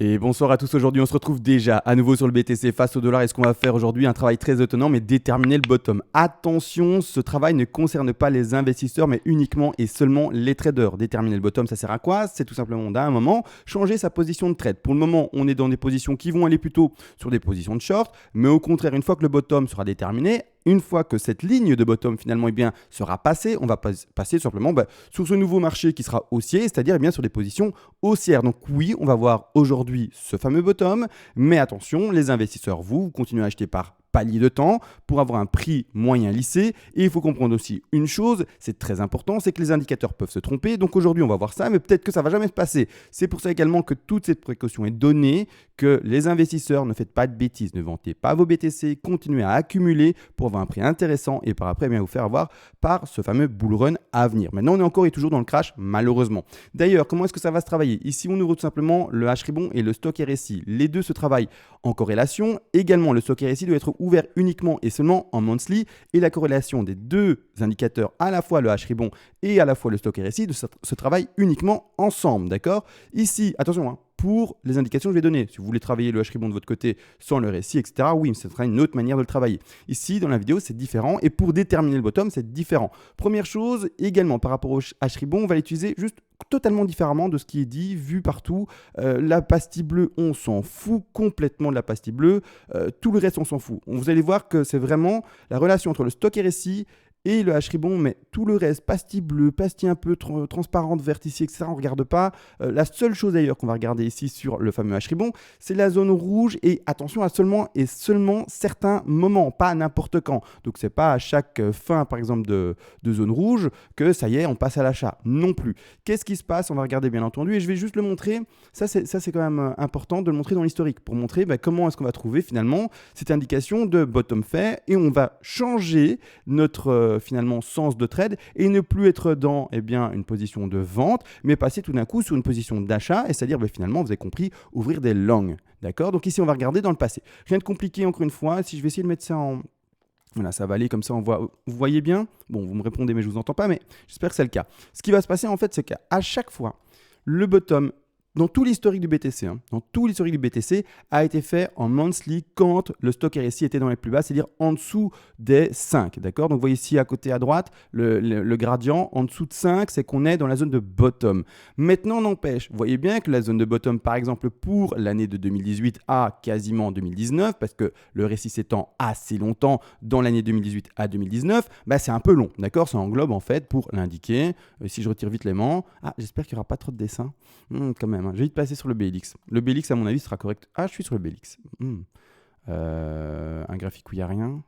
Et bonsoir à tous, aujourd'hui on se retrouve déjà à nouveau sur le BTC face au dollar et ce qu'on va faire aujourd'hui, un travail très étonnant mais déterminer le bottom. Attention, ce travail ne concerne pas les investisseurs mais uniquement et seulement les traders. Déterminer le bottom, ça sert à quoi? C'est tout simplement d'un moment changer sa position de trade. Pour le moment, on est dans des positions qui vont aller plutôt sur des positions de short, mais au contraire, une fois que le bottom sera déterminé, une fois que cette ligne de bottom finalement sera passée, on va passer tout simplement sur ce nouveau marché qui sera haussier, c'est-à-dire sur des positions haussières. Donc oui, on va voir aujourd'hui ce fameux bottom, mais attention, les investisseurs, vous continuez à acheter par palier de temps pour avoir un prix moyen lissé. Et il faut comprendre aussi une chose, c'est très important, c'est que les indicateurs peuvent se tromper. Donc aujourd'hui, on va voir ça, mais peut-être que ça ne va jamais se passer. C'est pour ça également que toute cette précaution est donnée, que les investisseurs ne faites pas de bêtises, ne vendez pas vos BTC, continuez à accumuler pour avoir un prix intéressant et par après vous faire avoir par ce fameux bull run à venir. Maintenant, on est encore et toujours dans le crash, malheureusement. D'ailleurs, comment est-ce que ça va se travailler? Ici, on ouvre tout simplement le H-Ribon et le stock RSI. Les deux se travaillent en corrélation. Également, le stock RSI doit être ouvert uniquement et seulement en monthly et la corrélation des deux indicateurs, à la fois le H-Ribon et à la fois le stock RSI, se travaille uniquement ensemble, d'accord? Ici, attention, pour les indications que je vais donner. Si vous voulez travailler le H-Ribon de votre côté sans le RSI, etc., oui, ce sera une autre manière de le travailler. Ici, dans la vidéo, c'est différent. Et pour déterminer le bottom, c'est différent. Première chose, également, par rapport au H-Ribon, on va l'utiliser juste totalement différemment de ce qui est dit, vu partout. La pastille bleue, on s'en fout complètement de la pastille bleue. Tout le reste, on s'en fout. Vous allez voir que c'est vraiment la relation entre le stock RSI et le H-Ribon, mais tout le reste, pastille bleue, pastille un peu transparente, verte ici, etc., on ne regarde pas. La seule chose d'ailleurs qu'on va regarder ici sur le fameux H-Ribon, c'est la zone rouge et attention à seulement certains moments, pas à n'importe quand. Donc c'est pas à chaque fin, par exemple, de zone rouge que ça y est, on passe à l'achat. Non plus. Qu'est-ce qui se passe? On va regarder bien entendu et je vais juste le montrer. Ça c'est quand même important de le montrer dans l'historique pour montrer comment est-ce qu'on va trouver finalement cette indication de bottom fait et on va changer notre finalement sens de trade et ne plus être dans une position de vente mais passer tout d'un coup sur une position d'achat et c'est-à-dire finalement vous avez compris ouvrir des longs, d'accord? Donc ici on va regarder dans le passé, rien de compliqué encore une fois. Si je vais essayer de mettre ça en voilà, ça va aller comme ça, on voit, vous voyez bien? Bon, vous me répondez mais je vous entends pas, mais j'espère que c'est le cas. Ce qui va se passer en fait, c'est qu'à chaque fois le bottom dans tout l'historique du BTC, dans tout l'historique du BTC, a été fait en monthly quand le stock RSI était dans les plus bas, c'est-à-dire en dessous des 5. D'accord? Donc vous voyez ici à côté à droite, le gradient en dessous de 5, c'est qu'on est dans la zone de bottom. Maintenant, n'empêche, vous voyez bien que la zone de bottom, par exemple, pour l'année de 2018 à quasiment 2019, parce que le RSI s'étend assez longtemps dans l'année 2018 à 2019, c'est un peu long. D'accord? Ça englobe en fait pour l'indiquer. Si je retire vite l'aimant, j'espère qu'il n'y aura pas trop de dessins. Quand même. Je vais vite passer sur le BLX. Le BLX, à mon avis, sera correct. Je suis sur le BLX. Un graphique où il n'y a rien.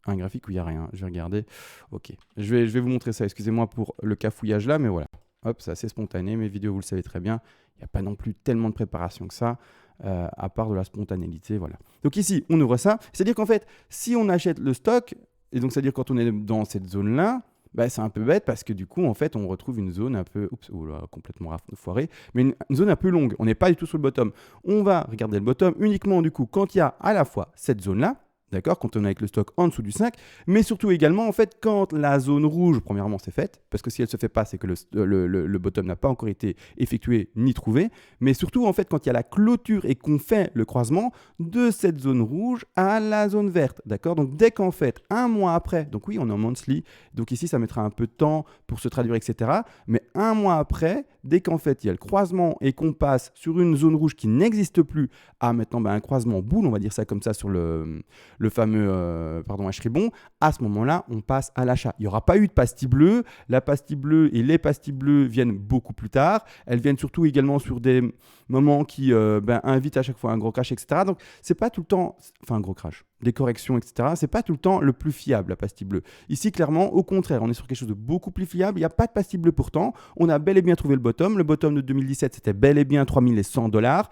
Un graphique où il n'y a rien. Je vais regarder. Ok. Je vais vous montrer ça. Excusez-moi pour le cafouillage là, mais voilà. Hop, c'est assez spontané. Mes vidéos, vous le savez très bien. Il n'y a pas non plus tellement de préparation que ça, à part de la spontanéité. Voilà. Donc ici, on ouvre ça. C'est-à-dire qu'en fait, si on achète le stock, et donc c'est-à-dire quand on est dans cette zone-là, c'est un peu bête parce que du coup, en fait, on retrouve une zone un peu... Oups, complètement foirée. Mais une zone un peu longue. On n'est pas du tout sur le bottom. On va regarder le bottom uniquement, du coup, quand il y a à la fois cette zone-là, d'accord, quand on est avec le stock en dessous du 5, mais surtout également, en fait, quand la zone rouge, premièrement, c'est faite, parce que si elle ne se fait pas, c'est que le bottom n'a pas encore été effectué ni trouvé, mais surtout, en fait, quand il y a la clôture et qu'on fait le croisement de cette zone rouge à la zone verte, d'accord? Donc, dès qu'en fait, un mois après, donc oui, on est en monthly, donc ici, ça mettra un peu de temps pour se traduire, etc., mais un mois après, dès qu'en fait, il y a le croisement et qu'on passe sur une zone rouge qui n'existe plus à maintenant un croisement boule, on va dire ça comme ça sur le fameux H-Ribon, à ce moment-là, on passe à l'achat. Il n'y aura pas eu de pastille bleue. La pastille bleue et les pastilles bleues viennent beaucoup plus tard. Elles viennent surtout également sur des moments qui invitent à chaque fois un gros crash, etc. Donc, c'est pas tout le temps... Enfin, un gros crash. Des corrections, etc. C'est pas tout le temps le plus fiable, la pastille bleue. Ici, clairement, au contraire, on est sur quelque chose de beaucoup plus fiable. Il n'y a pas de pastille bleue pourtant. On a bel et bien trouvé le bottom. Le bottom de 2017, c'était bel et bien 3100 $.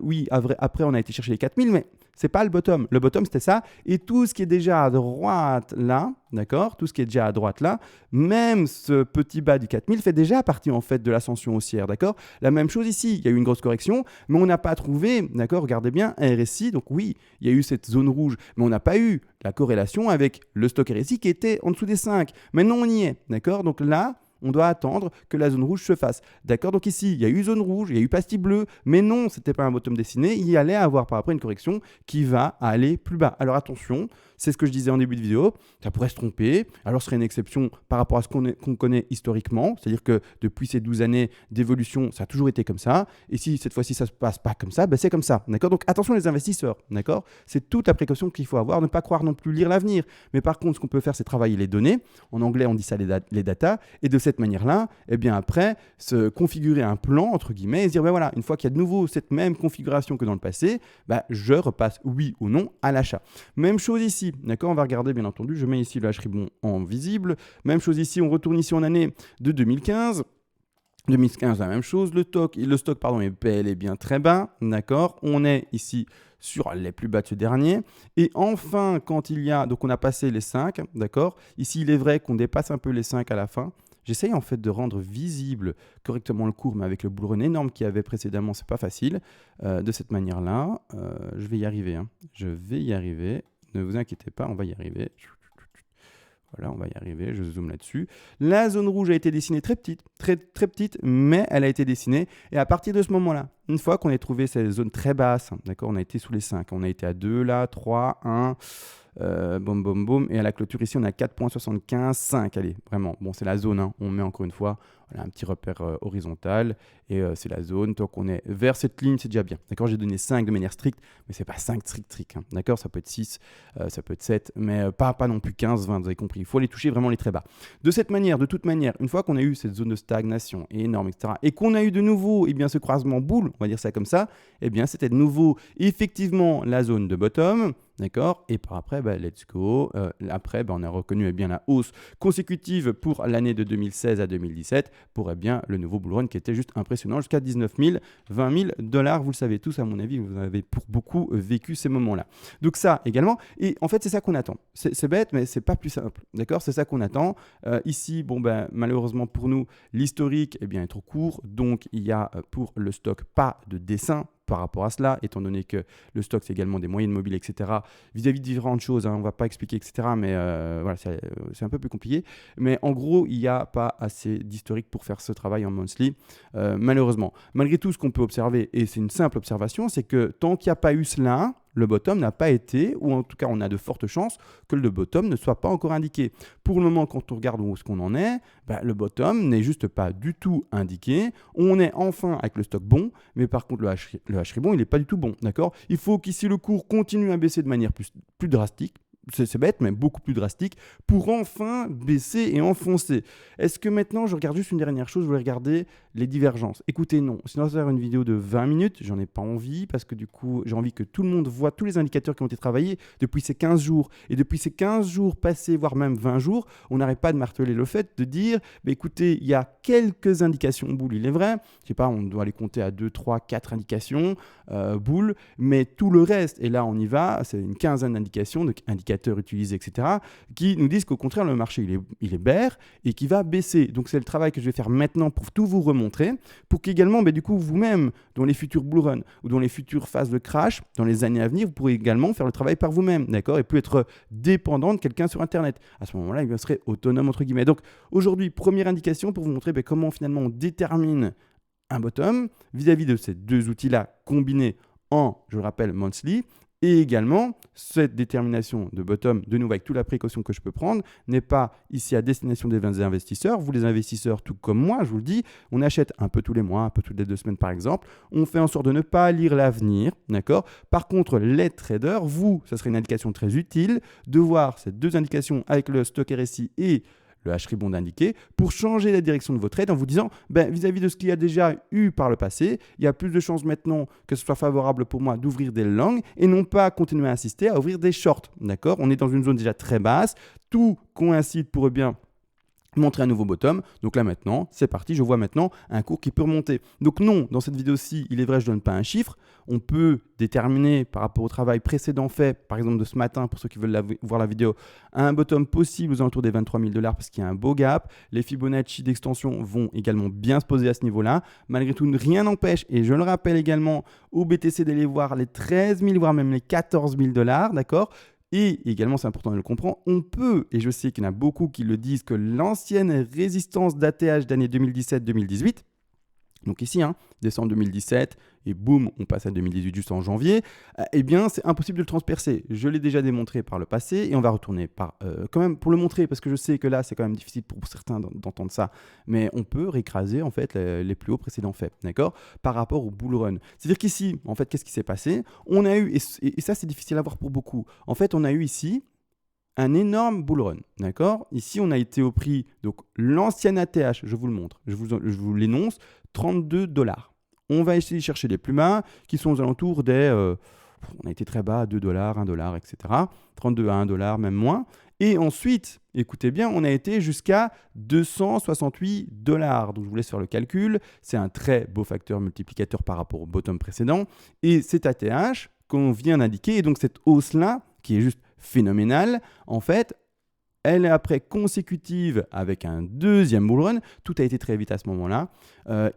Oui, après, on a été chercher les 4000, mais c'est pas le bottom. Le bottom, c'était ça. Et tout ce qui est déjà à droite là, d'accord, tout ce qui est déjà à droite là, même ce petit bas du 4000 fait déjà partie en fait de l'ascension haussière, d'accord? La même chose ici, il y a eu une grosse correction, mais on n'a pas trouvé, d'accord, regardez bien, un RSI. Donc oui, il y a eu cette zone rouge, mais on n'a pas eu la corrélation avec le stock RSI qui était en dessous des 5. Maintenant, on y est, d'accord? Donc là, on doit attendre que la zone rouge se fasse. D'accord? Donc ici, il y a eu zone rouge, il y a eu pastille bleue, mais non, ce n'était pas un bottom dessiné, il y allait avoir par après une correction qui va aller plus bas. Alors attention, c'est ce que je disais en début de vidéo, ça pourrait se tromper, alors ce serait une exception par rapport à ce qu'on connaît historiquement, c'est-à-dire que depuis ces 12 années d'évolution, ça a toujours été comme ça, et si cette fois-ci ça ne se passe pas comme ça, ben c'est comme ça, d'accord? Donc attention les investisseurs, d'accord? C'est toute la précaution qu'il faut avoir, ne pas croire non plus lire l'avenir, mais par contre ce qu'on peut faire c'est travailler les données, en anglais on dit ça les data, et de cette manière-là, eh bien après, se configurer un plan, entre guillemets, et se dire, ben voilà, une fois qu'il y a de nouveau cette même configuration que dans le passé, ben je repasse oui ou non à l'achat. Même chose ici, d'accord? On va regarder bien entendu, je mets ici le H-Ribbon en visible, même chose ici, on retourne ici en année de 2015, 2015, la même chose, le stock est bel et bien très bas, d'accord? On est ici sur les plus bas de ce dernier. Et enfin, quand il y a, donc on a passé les 5, d'accord? Ici, il est vrai qu'on dépasse un peu les 5 à la fin. J'essaye en fait de rendre visible correctement le cours, mais avec le bull run énorme qu'il y avait précédemment, c'est pas facile. De cette manière-là, je vais y arriver, hein. Je vais y arriver. Ne vous inquiétez pas, on va y arriver. Voilà, on va y arriver, je zoome là-dessus. La zone rouge a été dessinée très petite, très petite, mais elle a été dessinée. Et à partir de ce moment-là, une fois qu'on a trouvé cette zone très basse, d'accord, on a été sous les 5, on a été à 2 là, 3, 1, boum, boum, boum. Et à la clôture ici, on a 4,75, 5. Allez, vraiment, bon, c'est la zone, hein. On met encore une fois voilà, un petit repère horizontal et c'est la zone. Tant qu'on est vers cette ligne, c'est déjà bien. D'accord, j'ai donné 5 de manière stricte, mais c'est pas 5 strict, hein. D'accord, ça peut être 6, ça peut être 7, mais pas non plus 15, 20, vous avez compris. Il faut aller toucher vraiment les très bas. De cette manière, de toute manière, une fois qu'on a eu cette zone de stagnation énorme, etc., et qu'on a eu de nouveau eh bien, ce croisement boule, on va dire ça comme ça, eh bien, c'était de nouveau effectivement la zone de bottom. D'accord? Et par après, let's go. Après, on a reconnu bien la hausse consécutive pour l'année de 2016 à 2017 pour bien le nouveau bull run qui était juste impressionnant jusqu'à 19 000, 20 000 $. Vous le savez tous, à mon avis, vous avez pour beaucoup vécu ces moments-là. Donc ça également. Et en fait, c'est ça qu'on attend. C'est bête, mais c'est pas plus simple. D'accord? C'est ça qu'on attend. Ici, malheureusement pour nous, l'historique est trop court. Donc, il y a pour le stock pas de dessin par rapport à cela, étant donné que le stock, c'est également des moyennes mobiles, etc. Vis-à-vis de différentes choses, hein, on ne va pas expliquer, etc. Mais voilà, c'est un peu plus compliqué. Mais en gros, il n'y a pas assez d'historique pour faire ce travail en monthly, malheureusement. Malgré tout, ce qu'on peut observer, et c'est une simple observation, c'est que tant qu'il n'y a pas eu cela, le bottom n'a pas été, ou en tout cas on a de fortes chances que le bottom ne soit pas encore indiqué. Pour le moment, quand on regarde où est-ce qu'on en est, le bottom n'est juste pas du tout indiqué. On est enfin avec le stock bon, mais par contre le H-Ribbon, il n'est pas du tout bon. D'accord? Il faut qu'ici le cours continue à baisser de manière plus drastique. C'est bête, mais beaucoup plus drastique, pour enfin baisser et enfoncer. Est-ce que maintenant, je regarde juste une dernière chose, je vais regarder les divergences. Écoutez, non, sinon ça va faire une vidéo de 20 minutes, j'en ai pas envie, parce que du coup, j'ai envie que tout le monde voit tous les indicateurs qui ont été travaillés depuis ces 15 jours. Et depuis ces 15 jours passés, voire même 20 jours, on n'arrête pas de marteler le fait de dire, écoutez, il y a quelques indications boule, il est vrai, je sais pas, on doit les compter à 2, 3, 4 indications boule, mais tout le reste, et là on y va, c'est une quinzaine d'indications, indicateurs utilisés, etc., qui nous disent qu'au contraire, le marché, il est bear et qui va baisser. Donc, c'est le travail que je vais faire maintenant pour tout vous remontrer, pour qu'également, du coup, vous-même, dans les futurs bull run ou dans les futures phases de crash, dans les années à venir, vous pourrez également faire le travail par vous-même, d'accord, et plus être dépendant de quelqu'un sur Internet. À ce moment-là, il serait autonome, entre guillemets. Donc, aujourd'hui, première indication pour vous montrer comment, finalement, on détermine un bottom vis-à-vis de ces deux outils-là combinés en, je le rappelle, monthly. Et également, cette détermination de bottom, de nouveau avec toute la précaution que je peux prendre, n'est pas ici à destination des investisseurs. Vous, les investisseurs, tout comme moi, je vous le dis, on achète un peu tous les mois, un peu toutes les 2 semaines par exemple. On fait en sorte de ne pas lire l'avenir, d'accord? Par contre, les traders, vous, ça serait une indication très utile de voir ces deux indications avec le stock RSI et le H-Ribbon indiqué, pour changer la direction de votre trade en vous disant, vis-à-vis de ce qu'il y a déjà eu par le passé, il y a plus de chances maintenant que ce soit favorable pour moi d'ouvrir des longs et non pas continuer à insister à ouvrir des shorts. D'accord? On est dans une zone déjà très basse, tout coïncide pour bien montrer un nouveau bottom. Donc là maintenant, c'est parti, je vois maintenant un cours qui peut remonter. Donc non, dans cette vidéo-ci, il est vrai, je ne donne pas un chiffre. On peut déterminer par rapport au travail précédent fait, par exemple de ce matin, pour ceux qui veulent voir la vidéo, un bottom possible aux alentours des 23 000 $ parce qu'il y a un beau gap. Les Fibonacci d'extension vont également bien se poser à ce niveau-là. Malgré tout, rien n'empêche, et je le rappelle également, au BTC d'aller voir les 13 000, voire même les 14 000 $, d'accord ? Et également, c'est important de le comprendre, on peut, et je sais qu'il y en a beaucoup qui le disent, que l'ancienne résistance d'ATH d'année 2017-2018, donc ici, décembre 2017, et boum, on passe à 2018 juste en janvier, eh bien, c'est impossible de le transpercer. Je l'ai déjà démontré par le passé, et on va retourner quand même pour le montrer, parce que je sais que là, c'est quand même difficile pour certains d'entendre ça, mais on peut réécraser, en fait, les plus hauts précédents faits, d'accord, par rapport au bull run. C'est-à-dire qu'ici, en fait, qu'est-ce qui s'est passé? On a eu, et ça, c'est difficile à voir pour beaucoup, en fait, on a eu ici un énorme bull run, d'accord? Ici, on a été au prix, donc l'ancienne ATH, je vous le montre, je vous l'énonce, 32 $. On va essayer de chercher les plus bas qui sont aux alentours des... on a été très bas, 2 $, 1 $, etc. 32 à 1 $, même moins. Et ensuite, écoutez bien, on a été jusqu'à 268 $. Donc je vous laisse faire le calcul. C'est un très beau facteur multiplicateur par rapport au bottom précédent. Et cet ATH qu'on vient d'indiquer, et donc cette hausse-là, qui est juste phénoménale, en fait, elle est après consécutive avec un deuxième bull run. Tout a été très vite à ce moment-là,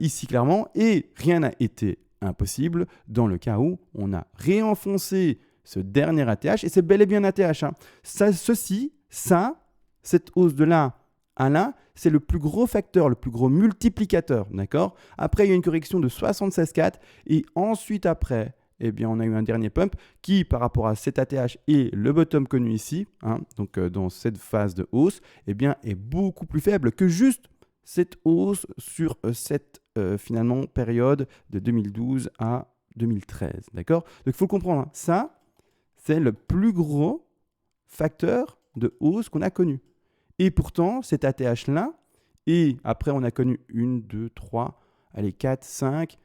ici clairement, et rien n'a été impossible dans le cas où on a réenfoncé ce dernier ATH, et c'est bel et bien un ATH. Cette hausse de là à là, c'est le plus gros facteur, le plus gros multiplicateur, d'accord? Après, il y a une correction de 76,4, et ensuite après, eh bien, on a eu un dernier pump qui, par rapport à cet ATH et le bottom connu ici, donc dans cette phase de hausse, eh bien, est beaucoup plus faible que juste cette hausse sur cette finalement période de 2012 à 2013. D'accord? Donc, il faut le comprendre. Ça, c'est le plus gros facteur de hausse qu'on a connu. Et pourtant, cet ATH-là, et après, on a connu 1, 2, 3, allez, 4, 5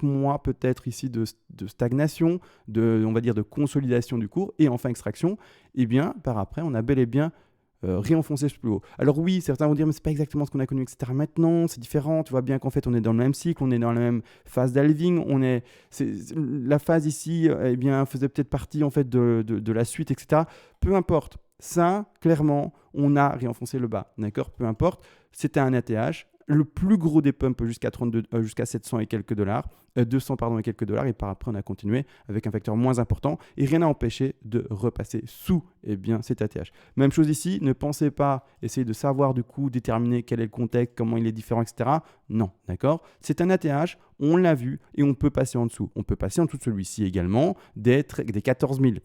mois peut-être ici de stagnation, on va dire de consolidation du cours, et enfin extraction, et bien par après on a bel et bien réenfoncé plus haut. Alors oui, certains vont dire mais c'est pas exactement ce qu'on a connu, etc. Maintenant, c'est différent, tu vois bien qu'en fait on est dans le même cycle, on est dans la même phase d'halving, la phase ici eh bien, faisait peut-être partie en fait de la suite, etc. Peu importe, ça clairement on a réenfoncé le bas, d'accord? Peu importe, c'était un ATH, le plus gros des pumps jusqu'à 700 et quelques dollars, 200 et quelques dollars, et par après on a continué avec un facteur moins important et rien n'a empêché de repasser sous cet ATH. Même chose ici, ne pensez pas essayer de savoir du coup, déterminer quel est le contexte, comment il est différent, etc. Non, d'accord? C'est un ATH, on l'a vu et on peut passer en dessous. On peut passer en dessous de celui-ci également, des 14 000.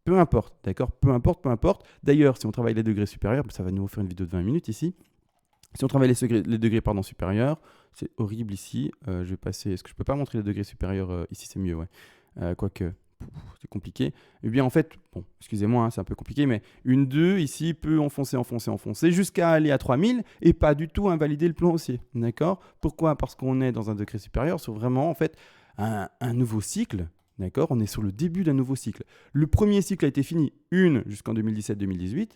Peu importe, d'accord? Peu importe. D'ailleurs, si on travaille les degrés supérieurs, ça va nous faire une vidéo de 20 minutes ici. Si on travaille les degrés supérieurs, c'est horrible ici. Je vais passer. Est-ce que je peux pas montrer les degrés supérieurs ici? C'est mieux, ouais. Quoique, c'est compliqué. Eh bien, en fait, bon, excusez-moi, c'est un peu compliqué, mais une 2 ici peut enfoncer jusqu'à aller à 3000 et pas du tout invalider le plan haussier. D'accord? Pourquoi? Parce qu'on est dans un degré supérieur sur vraiment, en fait, un nouveau cycle. D'accord? On est sur le début d'un nouveau cycle. Le premier cycle a été fini, jusqu'en 2017-2018.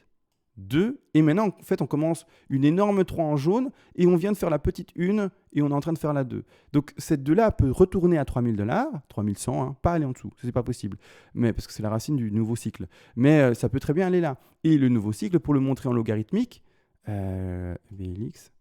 2, et maintenant en fait on commence une énorme 3 en jaune et on vient de faire la petite 1 et on est en train de faire la 2. Donc cette 2 là peut retourner à 3000 $, 3100, pas aller en dessous, c'est pas possible, mais parce que c'est la racine du nouveau cycle. Mais ça peut très bien aller là. Et le nouveau cycle, pour le montrer en logarithmique, VLX,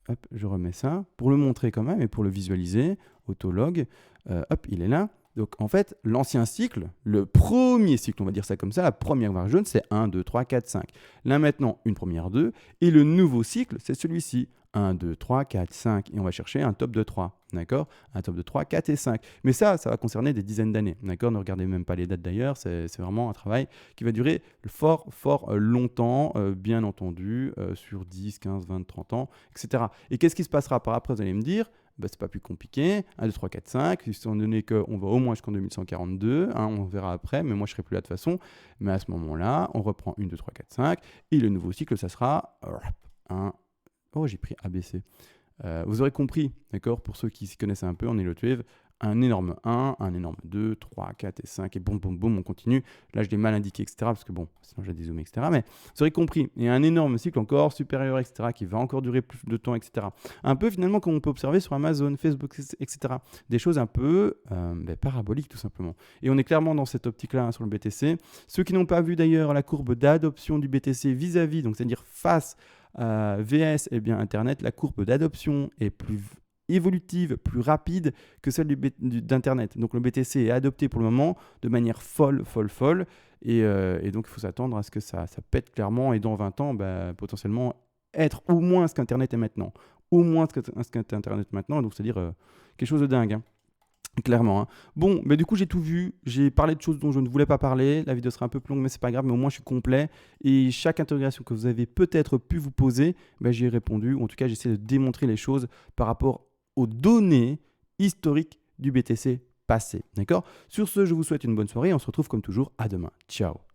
hop, je remets ça, pour le montrer quand même et pour le visualiser, autolog, hop, il est là. Donc en fait, l'ancien cycle, le premier cycle, on va dire ça comme ça, la première barre jaune, c'est 1, 2, 3, 4, 5. Là maintenant, une première 2. Et le nouveau cycle, c'est celui-ci. 1, 2, 3, 4, 5. Et on va chercher un top de 3. D'accord? Un top de 3, 4 et 5. Mais ça va concerner des dizaines d'années. D'accord? Ne regardez même pas les dates d'ailleurs. C'est vraiment un travail qui va durer fort longtemps, bien entendu, sur 10, 15, 20, 30 ans, etc. Et qu'est-ce qui se passera par après? Vous allez me dire, c'est pas plus compliqué. 1, 2, 3, 4, 5. Étant donné qu'on va au moins jusqu'en 2142, on verra après, mais moi je serai plus là de toute façon. Mais à ce moment-là, on reprend 1, 2, 3, 4, 5. Et le nouveau cycle, ça sera un. Oh, j'ai pris ABC. Vous aurez compris, d'accord? Pour ceux qui s'y connaissent un peu en Elliott Wave, un énorme 1, un énorme 2, 3, 4 et 5, et boum, on continue. Là, je l'ai mal indiqué, etc., parce que bon, sinon j'ai dézoomé, etc. Mais vous aurez compris, il y a un énorme cycle encore supérieur, etc., qui va encore durer plus de temps, etc. Un peu finalement comme on peut observer sur Amazon, Facebook, etc. Des choses un peu paraboliques, tout simplement. Et on est clairement dans cette optique-là sur le BTC. Ceux qui n'ont pas vu d'ailleurs la courbe d'adoption du BTC vis-à-vis, donc c'est-à-dire face VS, Internet, la courbe d'adoption est plus évolutive, plus rapide que celle d'Internet. Donc le BTC est adopté pour le moment de manière folle. Et donc, il faut s'attendre à ce que ça pète clairement et dans 20 ans, potentiellement être au moins ce qu'Internet est maintenant. Au moins ce qu'est Internet maintenant, donc c'est-à-dire quelque chose de dingue, hein. Clairement, hein. Bon, du coup, j'ai tout vu. J'ai parlé de choses dont je ne voulais pas parler. La vidéo sera un peu plus longue, mais c'est pas grave. Mais au moins, je suis complet. Et chaque interrogation que vous avez peut-être pu vous poser, j'y ai répondu. En tout cas, j'essaie de démontrer les choses par rapport aux données historiques du BTC passé. D'accord? Sur ce, je vous souhaite une bonne soirée. On se retrouve comme toujours à demain. Ciao.